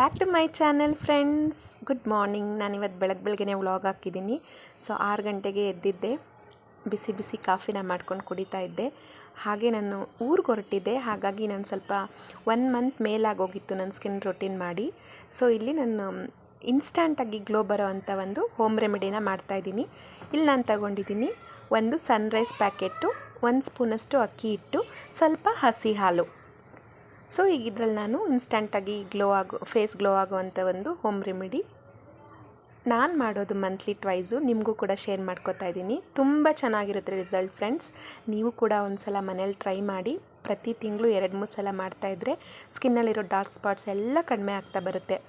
Back to my channel friends. Good morning. ನಾನಿವತ್ತು ಬೆಳಗ್ಗೆ vlog ಹಾಕಿದ್ದೀನಿ. ಸೊ 6 ಗಂಟೆಗೆ ಎದ್ದಿದ್ದೆ, ಬಿಸಿ ಬಿಸಿ ಕಾಫಿನ ಮಾಡ್ಕೊಂಡು ಕುಡಿತಾ ಇದ್ದೆ. ಹಾಗೆ ನಾನು ಊರಿಗೆ ಹೊರಟಿದ್ದೆ, ಹಾಗಾಗಿ ನಾನು ಸ್ವಲ್ಪ 1 ಮಂತ್ ಮೇಲಾಗೋಗಿತ್ತು ನನ್ನ ಸ್ಕಿನ್ ರೊಟೀನ್ ಮಾಡಿ. ಸೊ ಇಲ್ಲಿ ನಾನು ಇನ್ಸ್ಟಂಟಾಗಿ ಗ್ಲೋ ಬರೋ ಅಂಥ ಒಂದು ಹೋಮ್ ರೆಮಿಡಿನ ಮಾಡ್ತಾಯಿದ್ದೀನಿ. ಇಲ್ಲಿ ನಾನು ತಗೊಂಡಿದ್ದೀನಿ ಒಂದು ಸನ್ರೈಸ್ ಪ್ಯಾಕೆಟು, 1 ಸ್ಪೂನಷ್ಟು ಅಕ್ಕಿ ಹಿಟ್ಟು, ಸ್ವಲ್ಪ ಹಸಿ ಹಾಲು. ಸೊ ಈಗ ಇದರಲ್ಲಿ ನಾನು ಇನ್ಸ್ಟಂಟಾಗಿ ಫೇಸ್ ಗ್ಲೋ ಆಗುವಂಥ ಒಂದು ಹೋಮ್ ರೆಮಿಡಿ ನಾನು ಮಾಡೋದು ಮಂತ್ಲಿ ಟ್ವೈಸು ನಿಮಗೂ ಕೂಡ ಶೇರ್ ಮಾಡ್ಕೋತಾ ಇದ್ದೀನಿ. ತುಂಬ ಚೆನ್ನಾಗಿರುತ್ತೆ ರಿಸಲ್ಟ್ ಫ್ರೆಂಡ್ಸ್. ನೀವು ಕೂಡ ಒಂದು ಸಲ ಮನೇಲಿ ಟ್ರೈ ಮಾಡಿ. ಪ್ರತಿ ತಿಂಗಳು 2-3 ಸಲ ಮಾಡ್ತಾಯಿದ್ರೆ ಸ್ಕಿನ್ನಲ್ಲಿರೋ ಡಾರ್ಕ್ ಸ್ಪಾಟ್ಸ್ ಎಲ್ಲ ಕಡಿಮೆ ಆಗ್ತಾ ಬರುತ್ತೆ.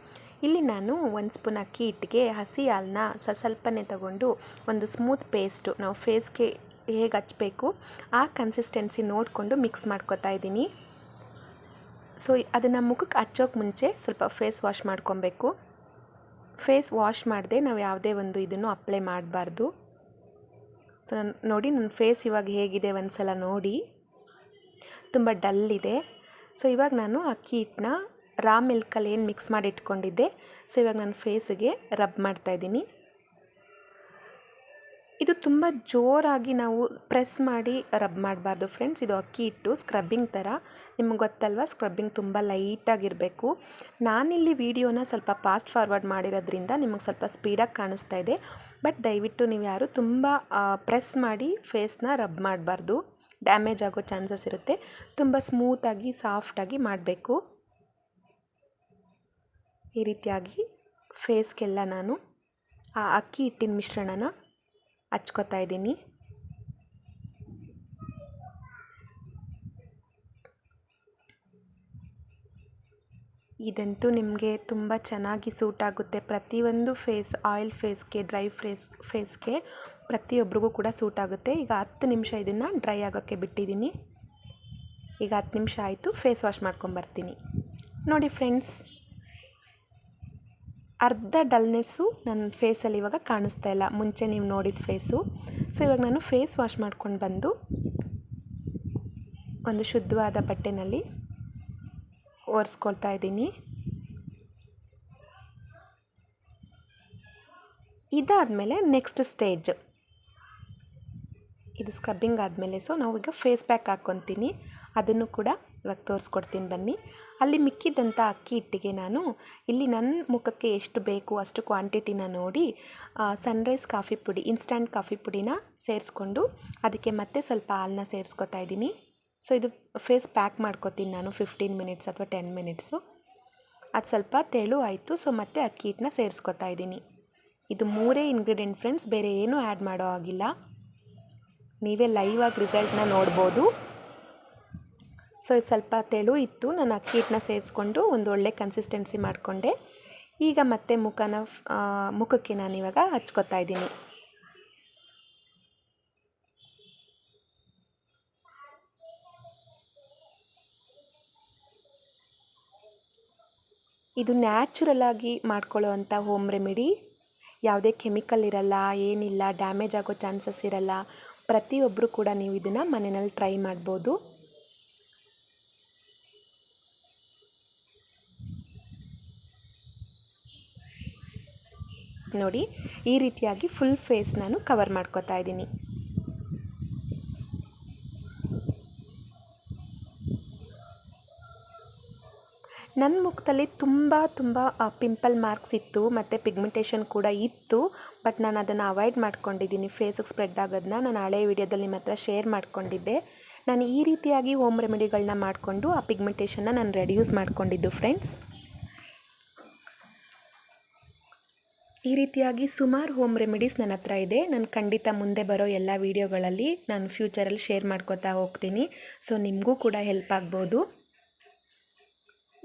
ಇಲ್ಲಿ ನಾನು 1 ಸ್ಪೂನ್ ಅಕ್ಕಿ ಹಿಟ್ಟಿಗೆ ಹಸಿ ಹಾಲನ್ನ ಸ್ವಲ್ಪನೇ ತಗೊಂಡು ಒಂದು ಸ್ಮೂತ್ ಪೇಸ್ಟು, ನಾವು ಫೇಸ್ಗೆ ಹೇಗೆ ಹಚ್ಚಬೇಕು ಆ ಕನ್ಸಿಸ್ಟೆನ್ಸಿ ನೋಡಿಕೊಂಡು ಮಿಕ್ಸ್ ಮಾಡ್ಕೋತಾ ಇದ್ದೀನಿ. ಸೊ ಅದನ್ನು ಮುಖಕ್ಕೆ ಹಚ್ಚೋಕೆ ಮುಂಚೆ ಸ್ವಲ್ಪ ಫೇಸ್ ವಾಶ್ ಮಾಡ್ಕೊಬೇಕು. ಫೇಸ್ ವಾಶ್ ಮಾಡದೆ ನಾವು ಯಾವುದೇ ಒಂದು ಇದನ್ನು ಅಪ್ಲೈ ಮಾಡಬಾರ್ದು. ಸೊ ನೋಡಿ ನನ್ನ ಫೇಸ್ ಇವಾಗ ಹೇಗಿದೆ ಒಂದು ಸಲ ನೋಡಿ, ತುಂಬ ಡಲ್ ಇದೆ. ಸೊ ಇವಾಗ ನಾನು ಅಕ್ಕಿ ಹಿಟ್ಟನ್ನ ರಾ ಮಿಲ್ಕಲ್ಲಿ ಏನು ಮಿಕ್ಸ್ ಮಾಡಿ ಇಟ್ಕೊಂಡಿದ್ದೆ, ಸೊ ಇವಾಗ ನಾನು ಫೇಸಿಗೆ ರಬ್ ಮಾಡ್ತಾಯಿದ್ದೀನಿ. ಇದು ತುಂಬ ಜೋರಾಗಿ ನಾವು ಪ್ರೆಸ್ ಮಾಡಿ ರಬ್ ಮಾಡಬಾರ್ದು ಫ್ರೆಂಡ್ಸ್. ಇದು ಅಕ್ಕಿ ಹಿಟ್ಟು ಸ್ಕ್ರಬ್ಬಿಂಗ್ ಥರ, ನಿಮಗೆ ಗೊತ್ತಲ್ವ, ಸ್ಕ್ರಬ್ಬಿಂಗ್ ತುಂಬ ಲೈಟಾಗಿರಬೇಕು. ನಾನಿಲ್ಲಿ ವಿಡಿಯೋನ ಸ್ವಲ್ಪ ಫಾಸ್ಟ್ ಫಾರ್ವರ್ಡ್ ಮಾಡಿರೋದ್ರಿಂದ ನಿಮಗೆ ಸ್ವಲ್ಪ ಸ್ಪೀಡಾಗಿ ಕಾಣಿಸ್ತಾ ಇದೆ. ಬಟ್ ದಯವಿಟ್ಟು ನೀವು ಯಾರು ತುಂಬ ಪ್ರೆಸ್ ಮಾಡಿ ಫೇಸ್ನ ರಬ್ ಮಾಡಬಾರ್ದು, ಡ್ಯಾಮೇಜ್ ಆಗೋ ಚಾನ್ಸಸ್ ಇರುತ್ತೆ. ತುಂಬ ಸ್ಮೂತಾಗಿ ಸಾಫ್ಟಾಗಿ ಮಾಡಬೇಕು. ಈ ರೀತಿಯಾಗಿ ಫೇಸ್ಗೆಲ್ಲ ನಾನು ಆ ಅಕ್ಕಿ ಹಿಟ್ಟಿನ ಮಿಶ್ರಣನ ಹಚ್ಕೋತಾ ಇದ್ದೀನಿ. ಇದಂತೂ ನಿಮಗೆ ತುಂಬ ಚೆನ್ನಾಗಿ ಸೂಟ್ ಆಗುತ್ತೆ. ಪ್ರತಿಯೊಂದು ಆಯಿಲ್ ಫೇಸ್ಗೆ, ಡ್ರೈ ಫೇಸ್ಗೆ ಪ್ರತಿಯೊಬ್ಬರಿಗೂ ಕೂಡ ಸೂಟ್ ಆಗುತ್ತೆ. ಈಗ 10 ನಿಮಿಷ ಇದನ್ನು ಡ್ರೈ ಆಗೋಕ್ಕೆ ಬಿಟ್ಟಿದ್ದೀನಿ. ಈಗ 10 ನಿಮಿಷ ಆಯಿತು, ಫೇಸ್ ವಾಶ್ ಮಾಡ್ಕೊಂಬರ್ತೀನಿ. ನೋಡಿ ಫ್ರೆಂಡ್ಸ್, ಅರ್ಧ ಡಲ್ನೆಸ್ಸು ನನ್ನ ಫೇಸಲ್ಲಿ ಇವಾಗ ಕಾಣಿಸ್ತಾ ಇಲ್ಲ, ಮುಂಚೆ ನೀವು ನೋಡಿದ ಫೇಸು. ಸೊ ಇವಾಗ ನಾನು ಫೇಸ್ ವಾಶ್ ಮಾಡ್ಕೊಂಡು ಬಂದು ಒಂದು ಶುದ್ಧವಾದ ಬಟ್ಟೆನಲ್ಲಿ ಒರೆಸ್ಕೊಳ್ತಾ ಇದ್ದೀನಿ. ಇದಾದಮೇಲೆ ನೆಕ್ಸ್ಟ್ ಸ್ಟೇಜ್, ಇದು ಸ್ಕ್ರಬ್ಬಿಂಗ್ ಆದಮೇಲೆ ಸೊ ನಾವು ಈಗ ಫೇಸ್ ಪ್ಯಾಕ್ ಹಾಕ್ಕೊತೀನಿ. ಅದನ್ನು ಕೂಡ ಇವಾಗ ತೋರಿಸ್ಕೊಡ್ತೀನಿ ಬನ್ನಿ. ಅಲ್ಲಿ ಮಿಕ್ಕಿದ್ದಂಥ ಅಕ್ಕಿ ಹಿಟ್ಟಿಗೆ ನಾನು ಇಲ್ಲಿ ನನ್ನ ಮುಖಕ್ಕೆ ಎಷ್ಟು ಬೇಕು ಅಷ್ಟು ಕ್ವಾಂಟಿಟಿನ ನೋಡಿ ಸನ್ರೈಸ್ ಕಾಫಿ ಪುಡಿ, ಇನ್ಸ್ಟಂಟ್ ಕಾಫಿ ಪುಡಿನ ಸೇರಿಸ್ಕೊಂಡು ಅದಕ್ಕೆ ಮತ್ತೆ ಸ್ವಲ್ಪ ಹಾಲನ್ನ ಸೇರಿಸ್ಕೊತಾ ಇದ್ದೀನಿ. ಸೊ ಇದು ಫೇಸ್ ಪ್ಯಾಕ್ ಮಾಡ್ಕೊತೀನಿ ನಾನು 15 ಮಿನಿಟ್ಸ್ ಅಥವಾ 10 ಮಿನಿಟ್ಸು. ಅದು ಸ್ವಲ್ಪ ತೆಳು ಆಯಿತು. ಸೊ ಮತ್ತೆ ಅಕ್ಕಿ ಹಿಟ್ಟನ್ನ ಸೇರಿಸ್ಕೊತಾ ಇದ್ದೀನಿ. ಇದು 3 ಇಂಗ್ರೀಡಿಯೆಂಟ್ ಫ್ರೆಂಡ್ಸ್, ಬೇರೆ ಏನೂ ಆ್ಯಡ್ ಮಾಡೋ ಆಗಿಲ್ಲ. ನೀವೇ ಲೈವ್ ಆಗಿ ರಿಸಲ್ಟ್ನ ನೋಡ್ಬೋದು. ಸೊ ಇದು ಸ್ವಲ್ಪ ತೆಳು ಇತ್ತು, ನಾನು ಅಕ್ಕಿ ಹಿಟ್ಟನ್ನ ಸೇರಿಸ್ಕೊಂಡು ಒಂದು ಒಳ್ಳೆ ಕನ್ಸಿಸ್ಟೆನ್ಸಿ ಮಾಡಿಕೊಂಡೆ. ಈಗ ಮತ್ತೆ ಮುಖಕ್ಕೆ ನಾನು ಇವಾಗ ಹಚ್ಕೋತಾ ಇದ್ದೀನಿ. ಇದು ನ್ಯಾಚುರಲ್ ಆಗಿ ಮಾಡ್ಕೊಳ್ಳೋ ಅಂಥ ಹೋಮ್ ರೆಮಿಡಿ. ಯಾವುದೇ ಕೆಮಿಕಲ್ ಇರಲ್ಲ, ಏನಿಲ್ಲ, ಡ್ಯಾಮೇಜ್ ಆಗೋ ಚಾನ್ಸಸ್ ಇರಲ್ಲ. ಪ್ರತಿಯೊಬ್ಬರು ಕೂಡ ನೀವು ಇದನ್ನು ಮನೆಯಲ್ಲಿ ಟ್ರೈ ಮಾಡ್ಬೋದು. ನೋಡಿ, ಈ ರೀತಿಯಾಗಿ ಫುಲ್ ಫೇಸ್ ನಾನು ಕವರ್ ಮಾಡ್ಕೋತಾ ಇದ್ದೀನಿ. ನನ್ನ ಮುಖದಲ್ಲಿ ತುಂಬ ಪಿಂಪಲ್ ಮಾರ್ಕ್ಸ್ ಇತ್ತು ಮತ್ತು ಪಿಗ್ಮೆಂಟೇಷನ್ ಕೂಡ ಇತ್ತು. ಬಟ್ ನಾನು ಅದನ್ನು ಅವಾಯ್ಡ್ ಮಾಡ್ಕೊಂಡಿದ್ದೀನಿ, ಫೇಸಿಗೆ ಸ್ಪ್ರೆಡ್ ಆಗೋದನ್ನ. ನಾನು ಹಳೆ ವಿಡಿಯೋದಲ್ಲಿ ನಿಮ್ಮ ಹತ್ರ ಶೇರ್ ಮಾಡ್ಕೊಂಡಿದ್ದೆ. ನಾನು ಈ ರೀತಿಯಾಗಿ ಹೋಮ್ ರೆಮಿಡಿಗಳನ್ನ ಮಾಡಿಕೊಂಡು ಆ ಪಿಗ್ಮೆಂಟೇಷನ್ನ ನಾನು ರೆಡ್ಯೂಸ್ ಮಾಡ್ಕೊಂಡಿದ್ದು ಫ್ರೆಂಡ್ಸ್. ಈ ರೀತಿಯಾಗಿ ಸುಮಾರು ಹೋಮ್ ರೆಮಿಡೀಸ್ ನನ್ನ ಹತ್ರ ಇದೆ. ನಾನು ಖಂಡಿತ ಮುಂದೆ ಬರೋ ಎಲ್ಲ ವೀಡಿಯೋಗಳಲ್ಲಿ ನಾನು ಫ್ಯೂಚರಲ್ಲಿ ಶೇರ್ ಮಾಡ್ಕೋತಾ ಹೋಗ್ತೀನಿ. ಸೊ ನಿಮಗೂ ಕೂಡ ಹೆಲ್ಪ್ ಆಗ್ಬೋದು.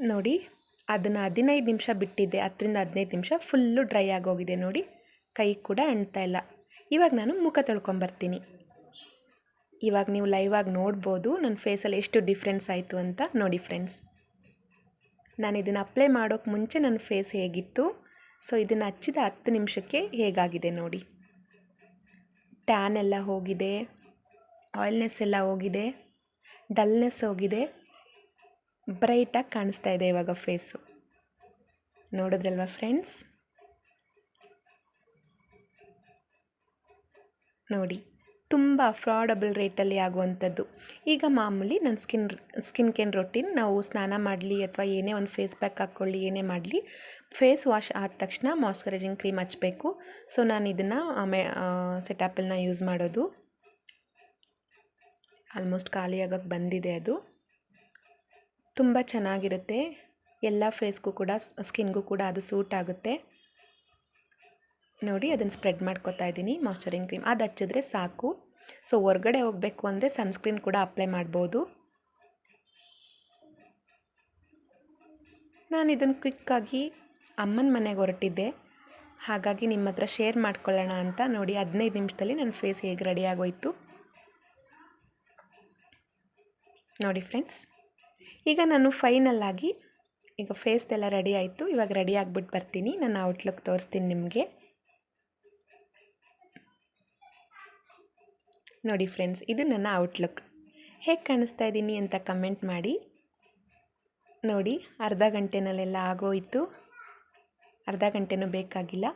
ನೋಡಿ, ಅದನ್ನು 15 ನಿಮಿಷ ಬಿಟ್ಟಿದ್ದೆ, 10-15 ನಿಮಿಷ ಫುಲ್ಲು ಡ್ರೈ ಆಗೋಗಿದೆ. ನೋಡಿ, ಕೈ ಕೂಡ ಅಂಟ್ತಾ ಇಲ್ಲ. ಇವಾಗ ನಾನು ಮುಖ ತೊಳ್ಕೊಂಬರ್ತೀನಿ. ಇವಾಗ ನೀವು ಲೈವ್ ಆಗಿ ನೋಡ್ಬೋದು ನನ್ನ ಫೇಸಲ್ಲಿ ಎಷ್ಟು ಡಿಫ್ರೆನ್ಸ್ ಆಯಿತು ಅಂತ. ನೋಡಿ ಫ್ರೆಂಡ್ಸ್, ನಾನು ಇದನ್ನು ಅಪ್ಲೈ ಮಾಡೋಕ್ಕೆ ಮುಂಚೆ ನನ್ನ ಫೇಸ್ ಹೇಗಿತ್ತು, ಸೊ ಇದನ್ನು ಹಚ್ಚಿದ 10 ನಿಮಿಷಕ್ಕೆ ಹೇಗಾಗಿದೆ ನೋಡಿ. ಟ್ಯಾನ್ ಎಲ್ಲ ಹೋಗಿದೆ, ಆಯಿಲ್ನೆಸ್ ಎಲ್ಲ ಹೋಗಿದೆ, ಡಲ್ನೆಸ್ ಹೋಗಿದೆ, ಬ್ರೈಟಾಗಿ ಕಾಣಿಸ್ತಾ ಇದೆ ಇವಾಗ ಫೇಸು. ನೋಡಿದ್ರಲ್ವ ಫ್ರೆಂಡ್ಸ್, ನೋಡಿ ತುಂಬ ಅಫೋರ್ಡಬಲ್ ರೇಟಲ್ಲಿ ಆಗುವಂಥದ್ದು. ಈಗ ಮಾಮೂಲಿ ನನ್ನ ಸ್ಕಿನ್ ಕೇರ್ ರೊಟೀನ್, ನಾವು ಸ್ನಾನ ಮಾಡಲಿ ಅಥವಾ ಏನೇ ಒಂದು ಫೇಸ್ ಪ್ಯಾಕ್ ಹಾಕ್ಕೊಳ್ಳಿ, ಏನೇ ಮಾಡಲಿ ಫೇಸ್ ವಾಶ್ ಆದ ತಕ್ಷಣ ಮಾಯ್ಶ್ಚರೈಸಿಂಗ್ ಕ್ರೀಮ್ ಹಚ್ಚಬೇಕು. ಸೊ ನಾನು ಇದನ್ನು ಸೆಟಪಲ್ನ ಯೂಸ್ ಮಾಡೋದು. ಆಲ್ಮೋಸ್ಟ್ ಖಾಲಿ ಆಗೋಕ್ಕೆ ಬಂದಿದೆ. ಅದು ತುಂಬ ಚೆನ್ನಾಗಿರುತ್ತೆ, ಎಲ್ಲ ಫೇಸ್ಗೂ ಕೂಡ ಸ್ಕಿನ್ಗೂ ಕೂಡ ಅದು ಸೂಟ್ ಆಗುತ್ತೆ. ನೋಡಿ ಅದನ್ನು ಸ್ಪ್ರೆಡ್ ಮಾಡ್ಕೊತಾ ಇದ್ದೀನಿ ಮಾಯ್ಶ್ಚರೈಸಿಂಗ್ ಕ್ರೀಮ್. ಅದು ಹಚ್ಚಿದ್ರೆ ಸಾಕು. ಸೊ ಹೊರಗಡೆ ಹೋಗಬೇಕು ಅಂದರೆ ಸನ್ಸ್ಕ್ರೀನ್ ಕೂಡ ಅಪ್ಲೈ ಮಾಡ್ಬೋದು. ನಾನು ಇದನ್ನು ಕ್ವಿಕ್ಕಾಗಿ ಅಮ್ಮನ ಮನೆಗೆ ಹೊರಟಿದ್ದೆ, ಹಾಗಾಗಿ ನಿಮ್ಮ ಹತ್ರ ಶೇರ್ ಮಾಡ್ಕೊಳ್ಳೋಣ ಅಂತ. ನೋಡಿ 15 ನಿಮಿಷದಲ್ಲಿ ನನ್ನ ಫೇಸ್ ಹೇಗೆ ರೆಡಿ ಆಗೋಯ್ತು ನೋಡಿ ಫ್ರೆಂಡ್ಸ್. ಈಗ ನಾನು ಫೈನಲ್ಲಾಗಿ ಈಗ ಫೇಸ್ದೆಲ್ಲ ರೆಡಿ ಆಯಿತು. ಇವಾಗ ರೆಡಿ ಆಗಿಬಿಟ್ಟು ಬರ್ತೀನಿ, ನನ್ನ ಔಟ್ಲುಕ್ ತೋರಿಸ್ತೀನಿ ನಿಮಗೆ. ನೋಡಿ ಫ್ರೆಂಡ್ಸ್, ಇದು ನನ್ನ ಔಟ್ಲುಕ್. ಹೇಗೆ ಕಾಣಿಸ್ತಾ ಇದ್ದೀನಿ ಅಂತ ಕಮೆಂಟ್ ಮಾಡಿ. ನೋಡಿ ಅರ್ಧ ಗಂಟೆನಲ್ಲೆಲ್ಲ ಆಗೋಯಿತು, ಅರ್ಧ ಗಂಟೆನೂ ಬೇಕಾಗಿಲ್ಲ.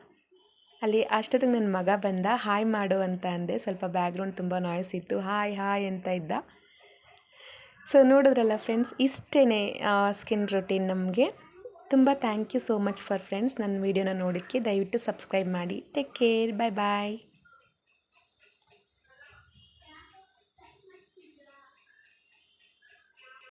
ಅಲ್ಲಿ ಅಷ್ಟೊತ್ತಿಗೆ ನನ್ನ ಮಗ ಬಂದ, ಹಾಯ್ ಮಾಡು ಅಂತ ಅಂದೆ. ಸ್ವಲ್ಪ ಬ್ಯಾಕ್ಗ್ರೌಂಡ್ ತುಂಬ ನಾಯ್ಸ್ ಇತ್ತು, ಹಾಯ್ ಹಾಯ್ ಅಂತ ಇದ್ದ. ಸೊ ನೋಡಿದ್ರಲ್ಲ ಫ್ರೆಂಡ್ಸ್, ಇಷ್ಟೇ ಸ್ಕಿನ್ ರೂಟೀನ್ ನಮಗೆ. ತುಂಬ thank you so much for friends ನನ್ನ ವೀಡಿಯೋನ ನೋಡೋಕ್ಕೆ. ದಯವಿಟ್ಟು ಸಬ್ಸ್ಕ್ರೈಬ್ ಮಾಡಿ. ಟೇಕ್ ಕೇರ್, ಬಾಯ್ ಬಾಯ್.